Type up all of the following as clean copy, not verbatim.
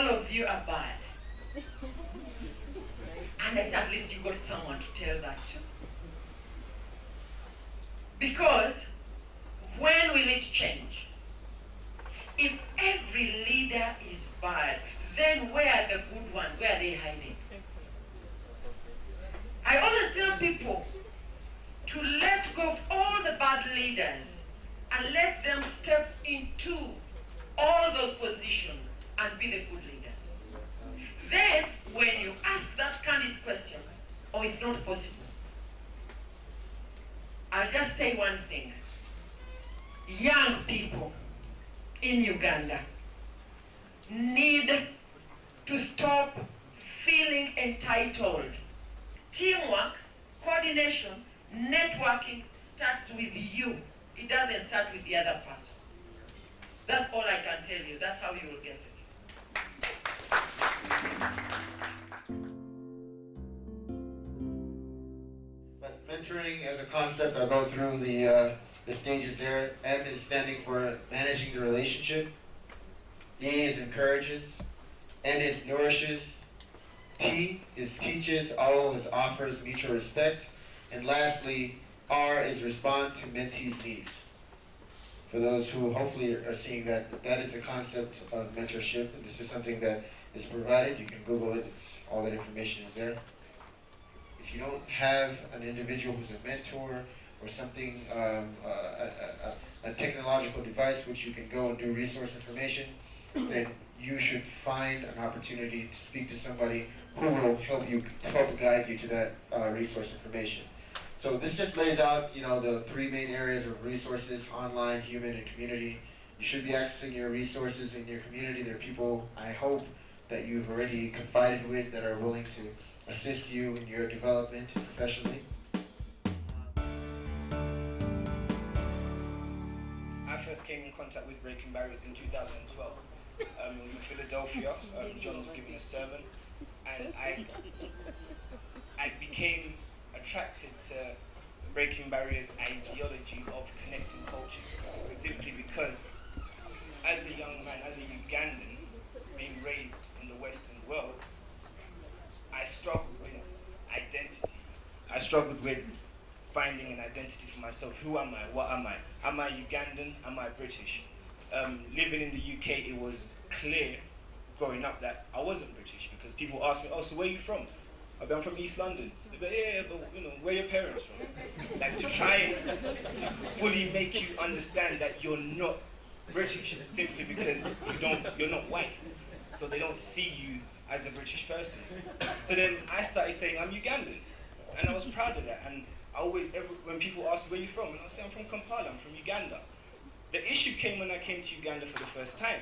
all of you are bad. And I said, at least you got someone to tell that to. Because when will it change? If every leader is bad, then where are the good ones? Where are they hiding? I always tell people to let go of all the bad leaders and let them step into all those positions and be the good leaders. Then, when you ask that candid question, oh, it's not possible, I'll just say one thing. Young people in Uganda need to stop feeling entitled. Teamwork, coordination, networking starts with you. It doesn't start with the other person. That's all I can tell you. That's how you will get it. But mentoring as a concept, I'll go through the stages there. M is standing for managing the relationship. E is encourages. N is nourishes. T is teaches. O is offers mutual respect. And lastly, R is respond to mentees' needs. For those who hopefully are seeing that, that is the concept of mentorship. And this is something that is provided. You can Google it. All that information is there. If you don't have an individual who's a mentor or something, a technological device which you can go and do resource information, then you should find an opportunity to speak to somebody who will help guide you to that resource information. So this just lays out, the three main areas of resources: online, human, and community. You should be accessing your resources in your community. There are people, I hope, that you've already confided with that are willing to assist you in your development professionally. I first came in contact with Breaking Barriers in 2012. It was in Philadelphia. John was giving a sermon, and I became attracted to Breaking Barriers' ideology of connecting cultures, simply because as a young man, as a Ugandan, being raised in the Western world, I struggled with identity. I struggled with finding an identity for myself. Who am I? What am I? Am I Ugandan? Am I British? Living in the UK, it was clear growing up that I wasn't British, because people asked me, oh, so where are you from? I'm from East London. They'd be like, yeah, but where are your parents from? Like, to try and to fully make you understand that you're not British simply because you're not white. So they don't see you as a British person. So then I started saying I'm Ugandan, and I was proud of that. And I always, when people ask me where you're from, and I say I'm from Kampala, I'm from Uganda. The issue came when I came to Uganda for the first time,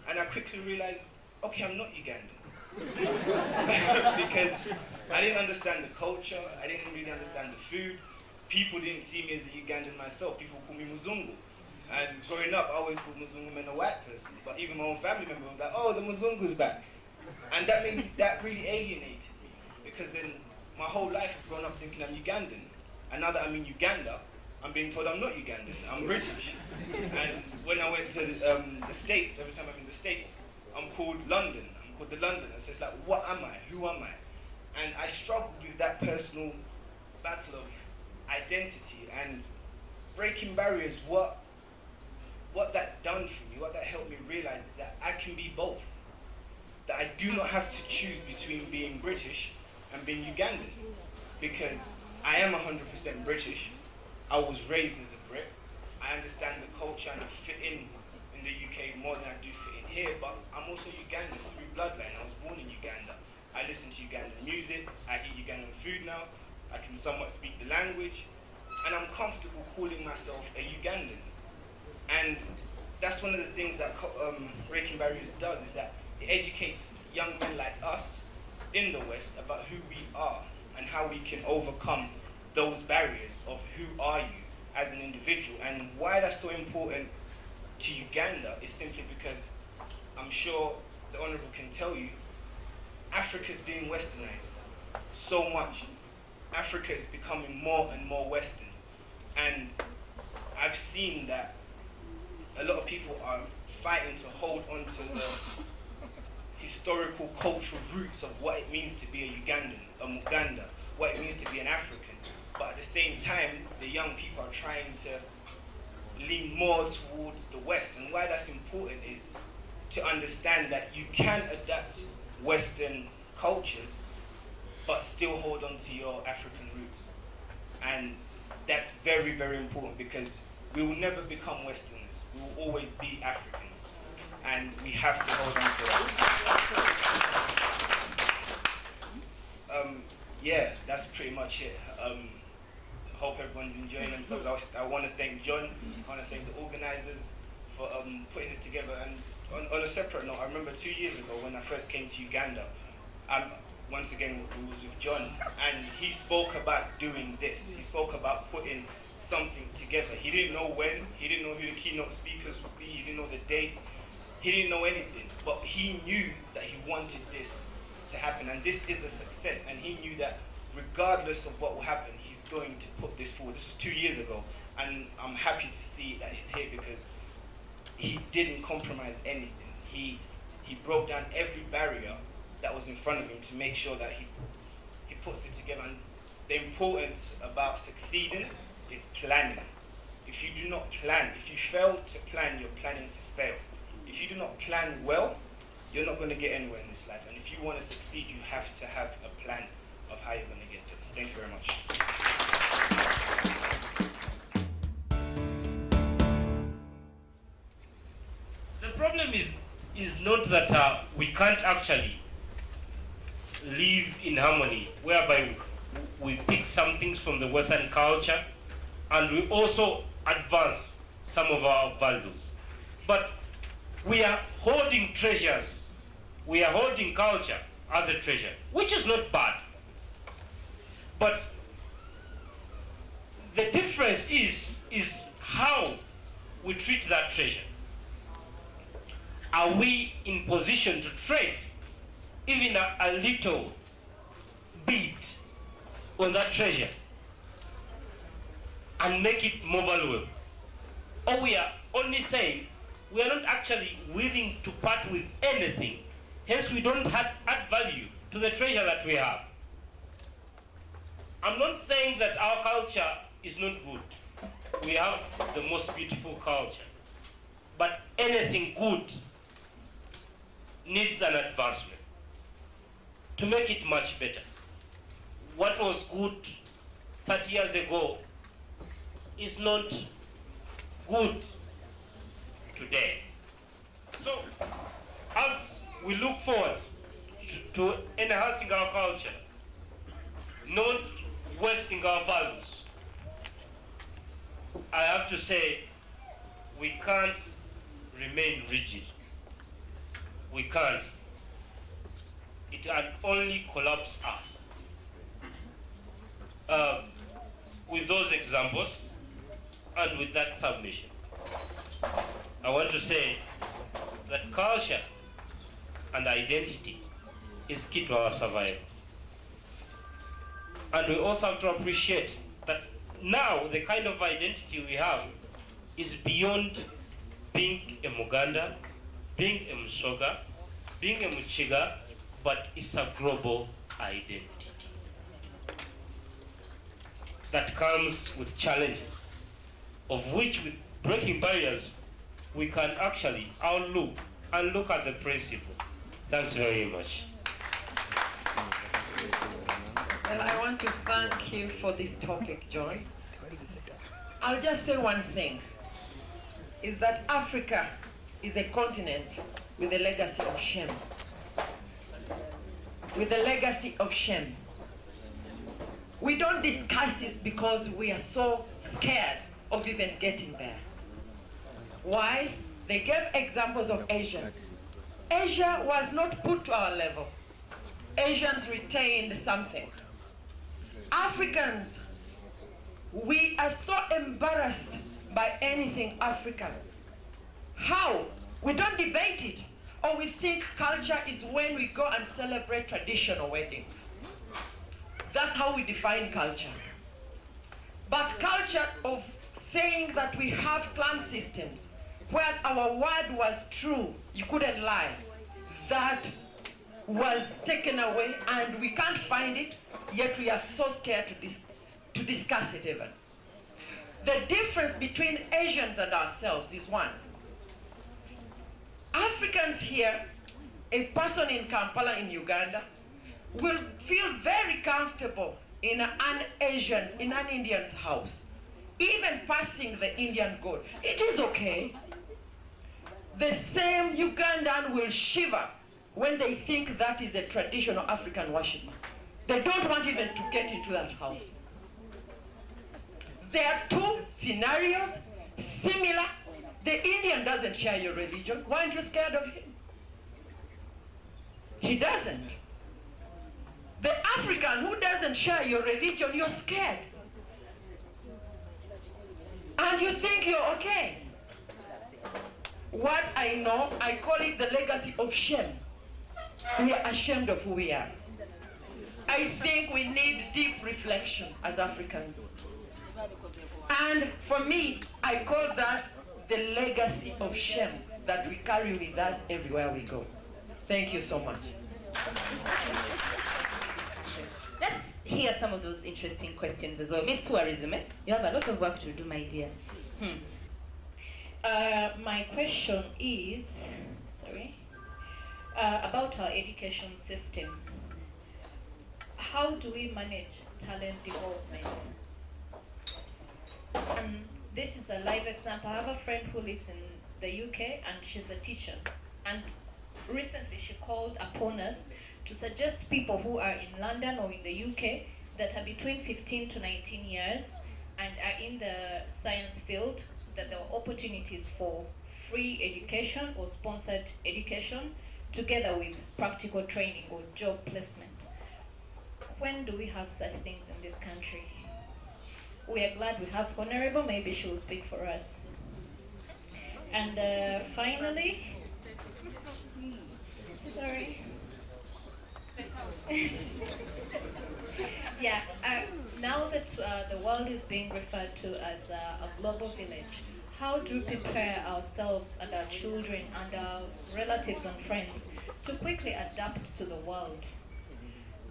and I quickly realized, okay, I'm not Ugandan. Because I didn't understand the culture, I didn't really understand the food. People didn't see me as a Ugandan myself. People call me Muzungu. And growing up, I always thought Muzungu meant a white person. But even my own family member was like, oh, the Muzungu's back. And that really alienated me. Because then my whole life I've grown up thinking I'm Ugandan. And now that I'm in Uganda, I'm being told I'm not Ugandan, I'm British. And when I went to the States, every time I'm in the States, I'm called London. I'm called the Londoner. So it's like, what am I? Who am I? And I struggled with that personal battle of identity and breaking barriers. What that done for me, what that helped me realize is that I can be both. That I do not have to choose between being British and being Ugandan. Because I am 100% British. I was raised as a Brit. I understand the culture and I fit in the UK more than I do fit in here, but I'm also Ugandan through bloodline. I was born in Uganda. I listen to Ugandan music, I eat Ugandan food now, I can somewhat speak the language, and I'm comfortable calling myself a Ugandan. And that's one of the things that Breaking Barriers does, is that it educates young men like us in the West about who we are and how we can overcome those barriers of who are you as an individual. And why that's so important to Uganda is simply because I'm sure the Honourable can tell you, Africa's being westernized so much. Africa is becoming more and more Western. And I've seen that a lot of people are fighting to hold on to the historical, cultural roots of what it means to be a Ugandan, a Muganda, what it means to be an African. But at the same time, the young people are trying to lean more towards the West. And why that's important is to understand that you can adapt Western cultures, but still hold on to your African roots. And that's very, very important, because we will never become Westerners. We will always be Africans. And we have to hold on to that. Yeah, that's pretty much it. Hope everyone's enjoying themselves. I want to thank John. I want to thank the organizers for putting this together. And on a separate note, I remember 2 years ago when I first came to Uganda, once again we was with John, and he spoke about doing this. He spoke about putting something together. He didn't know when, he didn't know who the keynote speakers would be, he didn't know the dates, he didn't know anything, but he knew that he wanted this to happen, and this is a success, and he knew that regardless of what will happen, he's going to put this forward. This was 2 years ago, and I'm happy to see that he's here because he didn't compromise anything. He broke down every barrier that was in front of him to make sure that he puts it together. And the importance about succeeding is planning. If you do not plan, if you fail to plan, you're planning to fail. If you do not plan well, you're not going to get anywhere in this life. And if you want to succeed, you have to have a plan of how you're going to get there. Thank you very much. The problem is not that we can't actually live in harmony, whereby we pick some things from the Western culture and we also advance some of our values. But we are holding treasures, we are holding culture as a treasure, which is not bad. But the difference is how we treat that treasure. Are we in position to trade even a little bit on that treasure and make it more valuable? Or we are only saying we are not actually willing to part with anything, hence we don't add value to the treasure that we have. I'm not saying that our culture is not good. We have the most beautiful culture. But anything good needs an advancement to make it much better. What was good 30 years ago is not good today. So, as we look forward to enhancing our culture, not wasting our values, I have to say we can't remain rigid. We can't. It can only collapse us. With those examples and with that submission, I want to say that culture and identity is key to our survival. And we also have to appreciate that now the kind of identity we have is beyond being a Muganda, being a Musoga, being a Muchiga, but it's a global identity that comes with challenges, of which with breaking barriers, we can actually outlook and look at the principle. Thanks very much. Well, I want to thank you for this topic, John. I'll just say one thing, is that Africa is a continent with a legacy of shame. With a legacy of shame. We don't discuss it because we are so scared of even getting there. Why? They gave examples of Asia. Asia was not put to our level. Asians retained something. Africans, we are so embarrassed by anything African. How? We don't debate it. Or we think culture is when we go and celebrate traditional weddings. That's how we define culture. But culture of saying that we have clan systems, where our word was true, you couldn't lie, that was taken away and we can't find it, yet we are so scared to discuss it even. The difference between Asians and ourselves is one. Africans here, a person in Kampala in Uganda, will feel very comfortable in an Indian's house, even passing the Indian goat. It is okay. The same Ugandan will shiver when they think that is a traditional African worship. They don't want even to get into that house. There are two scenarios, similar. The Indian doesn't share your religion. Why aren't you scared of him? He doesn't. The African who doesn't share your religion, you're scared. And you think you're okay. What I know, I call it the legacy of shame. We are ashamed of who we are. I think we need deep reflection as Africans. And for me, I call that the legacy of shame that we carry with us everywhere we go. Thank you so much. Let's hear some of those interesting questions as well. Miss Tourism, you have a lot of work to do, my dear. My question is, about our education system. How do we manage talent development? And this is a live example. I have a friend who lives in the UK and she's a teacher. And recently she called upon us to suggest people who are in London or in the UK that are between 15 to 19 years and are in the science field, that there are opportunities for free education or sponsored education together with practical training or job placement. When do we have such things in this country? We are glad we have Honorable, maybe she will speak for us. And finally, sorry. Yeah, now that the world is being referred to as a global village, how do we prepare ourselves and our children and our relatives and friends to quickly adapt to the world?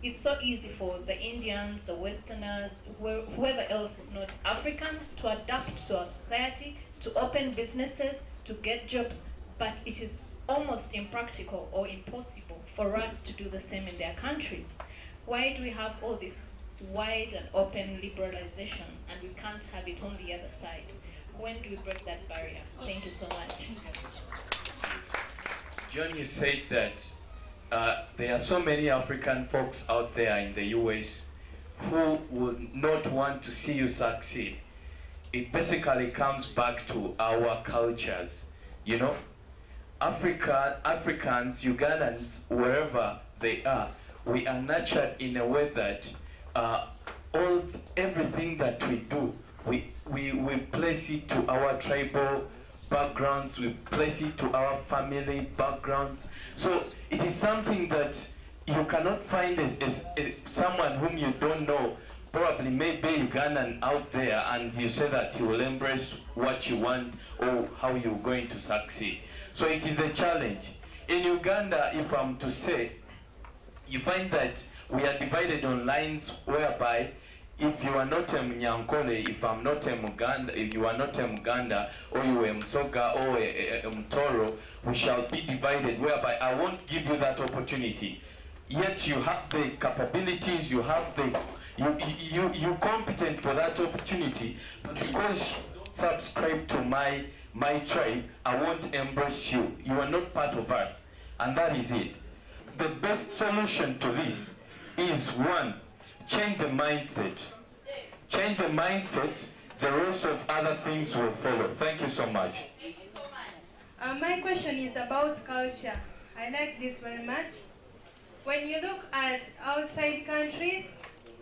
It's so easy for the Indians, the Westerners, whoever else is not African to adapt to our society, to open businesses, to get jobs, but it is almost impractical or impossible for us to do the same in their countries. Why do we have all this wide and open liberalization and we can't have it on the other side? When do we break that barrier? Thank you so much. John, you said that there are so many African folks out there in the US who would not want to see you succeed. It basically comes back to our cultures. You know, Africans, Ugandans, wherever they are, we are nurtured in a way that everything that we do, we place it to our tribal backgrounds, we place it to our family backgrounds. So it is something that you cannot find as someone whom you don't know, probably maybe Ugandan out there, and you say that you will embrace what you want or how you're going to succeed. So it is a challenge. In Uganda, if I'm to say, you find that we are divided on lines whereby if you are not a Mnyankole, if I'm not a Muganda, if you are not a Muganda, or you are a Msoga or a Mtoro, we shall be divided, whereby I won't give you that opportunity. Yet you have the capabilities, you have the, you're competent for that opportunity, but because you don't subscribe to my tribe, I won't embrace you. You are not part of us, and that is it. The best solution to this is one, change the mindset. Change the mindset, the rest of other things will follow. Thank you so much. My question is about culture. I like this very much. When you look at outside countries,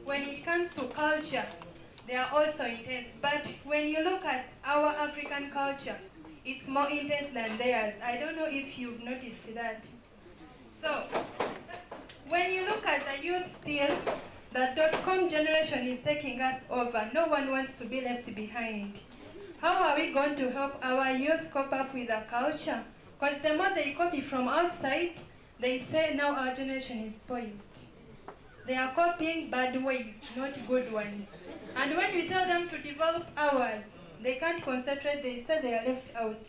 when it comes to culture, they are also intense. But when you look at our African culture, it's more intense than theirs. I don't know if you've noticed that. So, when you look at the youth still, the .com generation is taking us over. No one wants to be left behind. How are we going to help our youth cope up with the culture? Because the more they copy from outside, They say now our generation is spoiled. They are copying bad ways, not good ones. And when we tell them to develop ours, they can't concentrate, they say they are left out.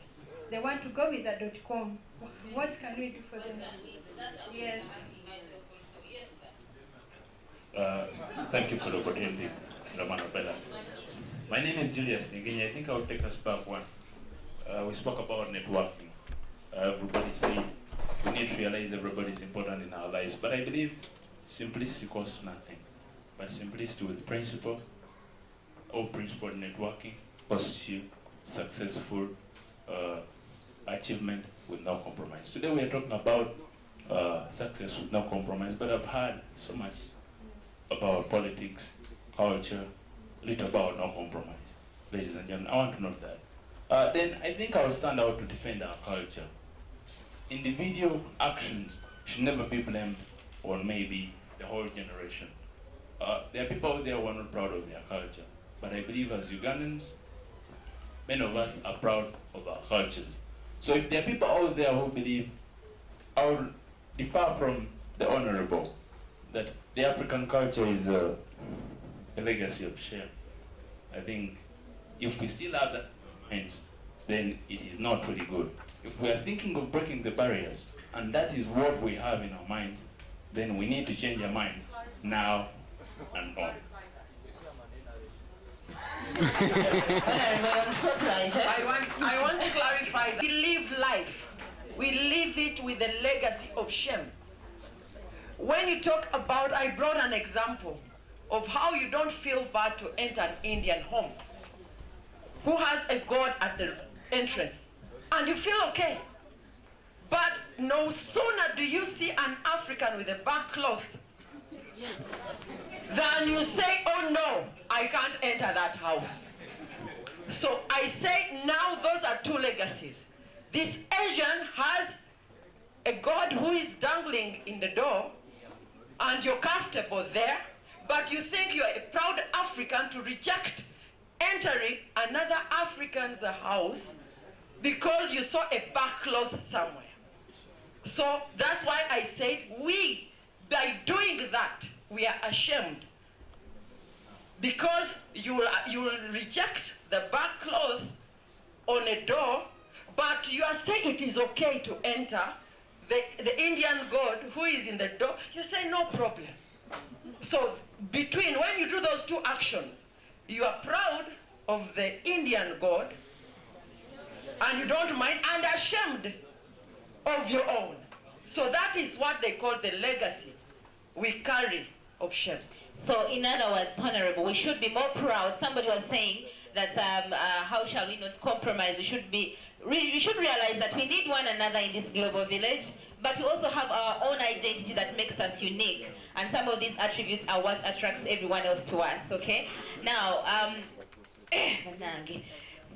They want to go with the .com. What can we do for them? Yes. Thank you for the opportunity, Romano Bella. My name is Julius Nigini. I think I'll take us back one. We spoke about networking. Everybody said we need to realize everybody is important in our lives. But I believe simplicity costs nothing. But simplicity with principle or principled networking costs you successful achievement with no compromise. Today we are talking about success with no compromise, but I've heard so much about politics, culture, little about no compromise. Ladies and gentlemen, I want to note that. Then I think I will stand out to defend our culture. Individual actions should never be blamed on maybe the whole generation. There are people out there who are not proud of their culture, but I believe as Ugandans, many of us are proud of our cultures. So if there are people out there who believe, I will differ from the Honorable, that the African culture is a legacy of shame. I think if we still have that mind, then it is not really good. If we are thinking of breaking the barriers, and that is what we have in our minds, then we need to change our minds now and on. I want to clarify that we live life. We live it with a legacy of shame. When you talk about, I brought an example of how you don't feel bad to enter an Indian home who has a god at the entrance, and you feel okay. But no sooner do you see an African with a back cloth than you say, oh no, I can't enter that house. So I say now those are two legacies. This Asian has a god who is dangling in the door, and you're comfortable there, but you think you're a proud African to reject entering another African's house because you saw a back cloth somewhere. So that's why I said by doing that, we are ashamed. Because you will reject the back cloth on a door, but you are saying it is okay to enter the Indian god who is in the door. You say no problem. So when you do those two actions, you are proud of the Indian god and you don't mind, and ashamed of your own. So that is what they call the legacy we carry of shame. So in other words, Honorable, we should be more proud. Somebody was saying that how shall we not compromise? We should realize that we need one another in this global village, but we also have our own identity that makes us unique. And some of these attributes are what attracts everyone else to us, okay? Now,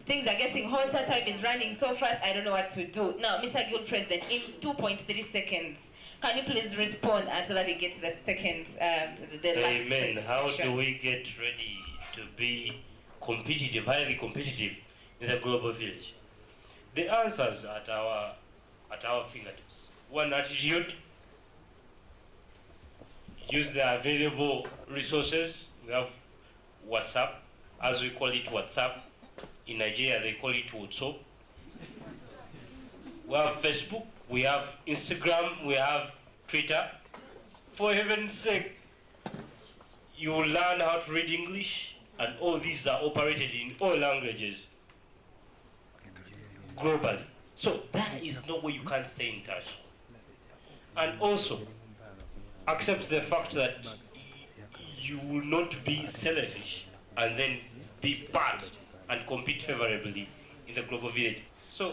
things are getting hotter, time is running so fast, I don't know what to do. Now, Mr. Guild President, in 2.3 seconds, can you please respond so that we get to the second, the last Amen. How section? do we get ready to be competitive, highly competitive in the global village? The answers at our fingertips. One, attitude. Use the available resources. We have WhatsApp, as we call it WhatsApp. In Nigeria, they call it WhatsApp. We have Facebook, we have Instagram, we have Twitter. For heaven's sake, you will learn how to read English, and all these are operated in all languages globally. So that is no way you can't stay in touch. And also, accept the fact that you will not be selfish and then be part and compete favorably in the global village. So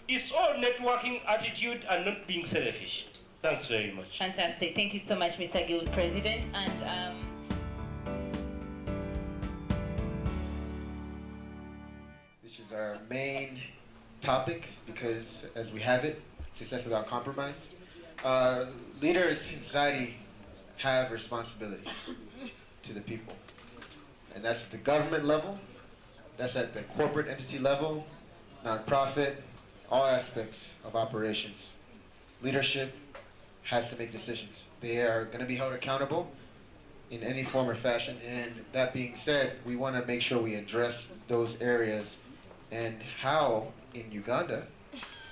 it's all networking attitude and not being selfish. Thanks very much. Fantastic. Thank you so much, Mr. Guild President. And This is our main topic because, as we have it, success without compromise. Leaders in society have responsibility to the people. And that's at the government level, that's at the corporate entity level, nonprofit, all aspects of operations. leadership has to make decisions. They are going to be held accountable in any form or fashion. And that being said, we want to make sure we address those areas and how in Uganda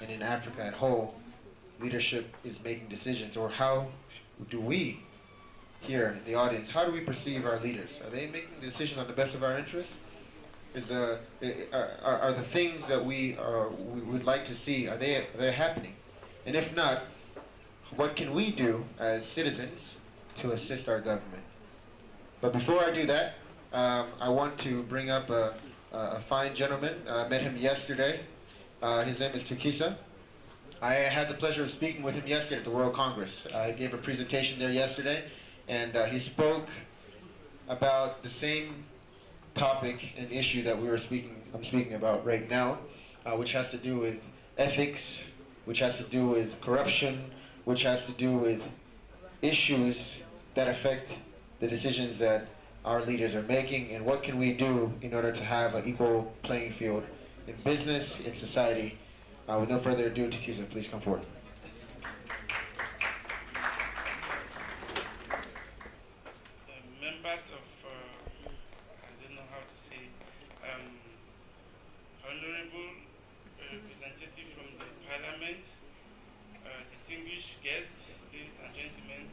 and in Africa at whole, leadership is making decisions, or how do we here in the audience, how do we perceive our leaders? Are they making decisions on the best of our interests? Are the things that we would like to see, are they happening? And if not, what can we do as citizens to assist our government? But before I do that, I want to bring up a fine gentleman. I met him yesterday. His name is Tukisa. I had the pleasure of speaking with him yesterday at the World Congress. I gave a presentation there yesterday, and he spoke about the same topic and issue that I'm speaking about right now, which has to do with ethics, which has to do with corruption, which has to do with issues that affect the decisions that our leaders are making, and what can we do in order to have an equal playing field in business, in society. With no further ado, Tukisa, please come forward. Members of, I don't know how to say, honorable representative from the parliament, distinguished guests, ladies and gentlemen,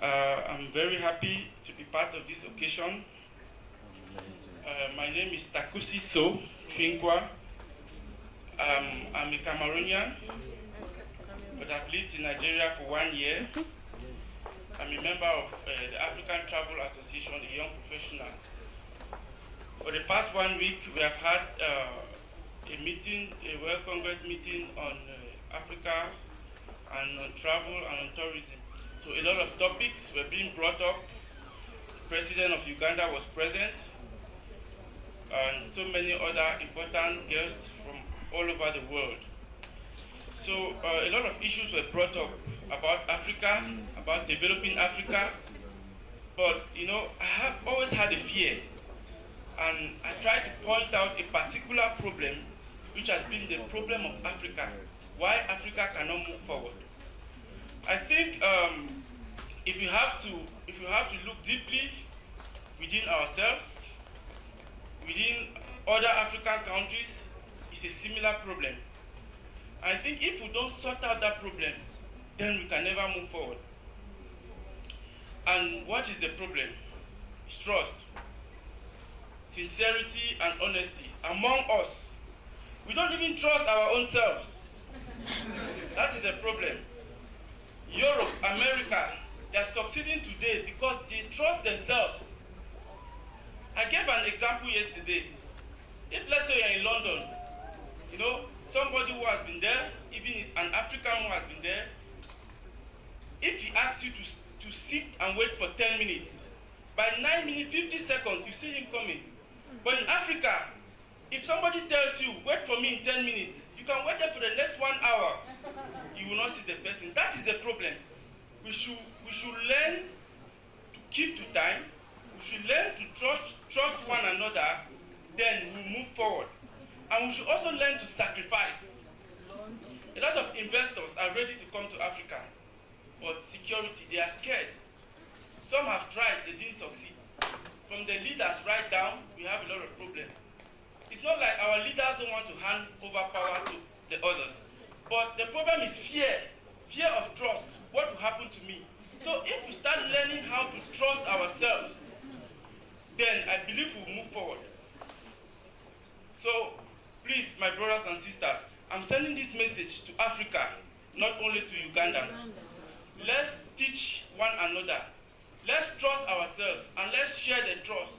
I'm very happy to be part of this occasion. My name is Takusi So Twinkwa. I'm a Cameroonian, but I've lived in Nigeria for 1 year. I'm a member of the African Travel Association, a young professional. For the past 1 week, we have had a meeting, a World Congress meeting on Africa and on travel and on tourism. So a lot of topics were being brought up. The President of Uganda was present, and so many other important guests from all over the world. So a lot of issues were brought up about Africa, about developing Africa, but you know, I have always had a fear, and I tried to point out a particular problem, which has been the problem of Africa, why Africa cannot move forward. I think if you have to look deeply within ourselves, within other African countries, it's a similar problem. I think if we don't sort out that problem, then we can never move forward. And what is the problem? It's trust, sincerity, and honesty among us. We don't even trust our own selves. That is a problem. Europe, America, they are succeeding today because they trust themselves. I gave an example yesterday. If let's say you're in London, you know, somebody who has been there, even an African who has been there, if he asks you to sit and wait for 10 minutes, by 9 minutes, 50 seconds, you see him coming. But in Africa, if somebody tells you, wait for me in 10 minutes, you can wait there for the next 1 hour. You will not see the person. That is the problem. We should learn to keep to time. We should learn to trust one another, then we move forward. And we should also learn to sacrifice. A lot of investors are ready to come to Africa, but security, they are scared. Some have tried, they didn't succeed. From the leaders right down, we have a lot of problems. It's not like our leaders don't want to hand over power to the others, but the problem is fear of trust. What will happen to me? So if we start learning how to trust ourselves, then I believe we'll move forward. So please, my brothers and sisters, I'm sending this message to Africa, not only to Uganda. Let's teach one another. Let's trust ourselves, and let's share the trust.